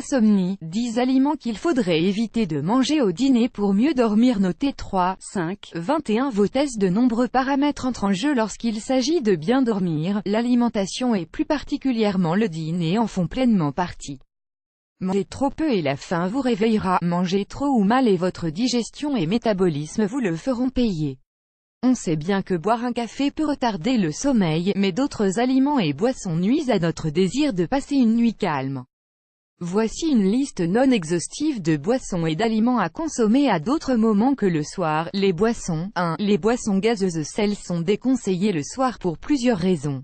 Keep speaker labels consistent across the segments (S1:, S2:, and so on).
S1: insomnie, 10 aliments qu'il faudrait éviter de manger au dîner pour mieux dormir. Notez 3, 5, 21. Vos tests de nombreux paramètres entrent en jeu lorsqu'il s'agit de bien dormir. L'alimentation et plus particulièrement le dîner en font pleinement partie. Mangez trop peu et la faim vous réveillera. Mangez trop ou mal et votre digestion et métabolisme vous le feront payer. On sait bien que boire un café peut retarder le sommeil, mais d'autres aliments et boissons nuisent à notre désir de passer une nuit calme. Voici une liste non exhaustive de boissons et d'aliments à consommer à d'autres moments que le soir. Les boissons. 1. Les boissons gazeuses. Celles sont déconseillées le soir pour plusieurs raisons.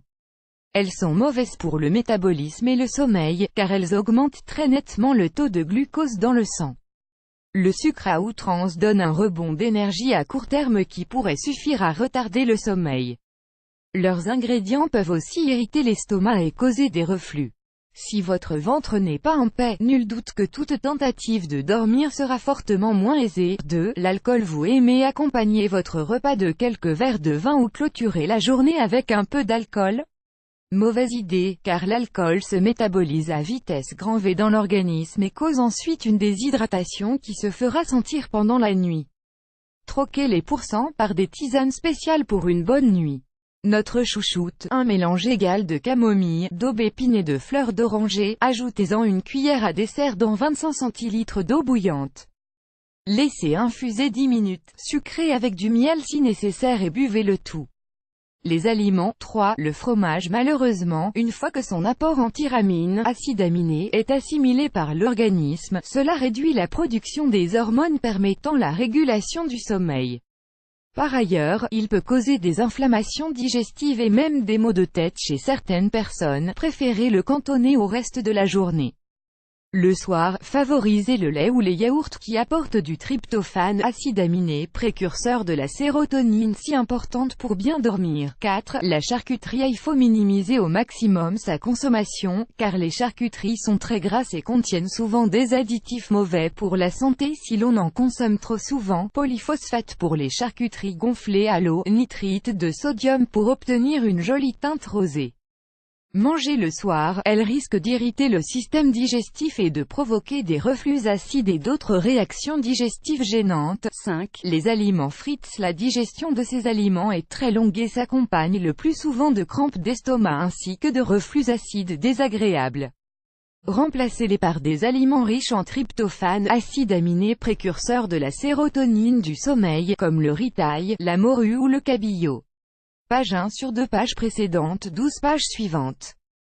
S1: Elles sont mauvaises pour le métabolisme et le sommeil, car elles augmentent très nettement le taux de glucose dans le sang. Le sucre à outrance donne un rebond d'énergie à court terme qui pourrait suffire à retarder le sommeil. Leurs ingrédients peuvent aussi irriter l'estomac et causer des reflux. Si votre ventre n'est pas en paix, nul doute que toute tentative de dormir sera fortement moins aisée. 2. L'alcool. Vous aimez accompagner votre repas de quelques verres de vin ou clôturer la journée avec un peu d'alcool? Mauvaise idée, car l'alcool se métabolise à vitesse grand V dans l'organisme et cause ensuite une déshydratation qui se fera sentir pendant la nuit. Troquez les pourcents par des tisanes spéciales pour une bonne nuit. Notre chouchoute, un mélange égal de camomille, d'aubépine et de fleurs d'oranger. Ajoutez-en une cuillère à dessert dans 25 centilitres d'eau bouillante. Laissez infuser 10 minutes, sucrez avec du miel si nécessaire et buvez le tout. Les aliments. 3. Le fromage. Malheureusement, une fois que son apport en tyramine, acide aminé, est assimilé par l'organisme, cela réduit la production des hormones permettant la régulation du sommeil. Par ailleurs, il peut causer des inflammations digestives et même des maux de tête chez certaines personnes. Préférez le cantonner au reste de la journée. Le soir, favorisez le lait ou les yaourts qui apportent du tryptophane, acide aminé, précurseur de la sérotonine si importante pour bien dormir. 4. La charcuterie. Il faut minimiser au maximum sa consommation, car les charcuteries sont très grasses et contiennent souvent des additifs mauvais pour la santé si l'on en consomme trop souvent. Polyphosphate pour les charcuteries gonflées à l'eau, nitrite de sodium pour obtenir une jolie teinte rosée. Manger le soir, elle risque d'irriter le système digestif et de provoquer des reflux acides et d'autres réactions digestives gênantes. 5. Les aliments frites. La digestion de ces aliments est très longue et s'accompagne le plus souvent de crampes d'estomac ainsi que de reflux acides désagréables. Remplacez-les par des aliments riches en tryptophane, acide aminé précurseur de la sérotonine du sommeil, comme le riz-taille, la morue ou le cabillaud. Page 1 sur 2 pages précédentes, 12 pages suivantes.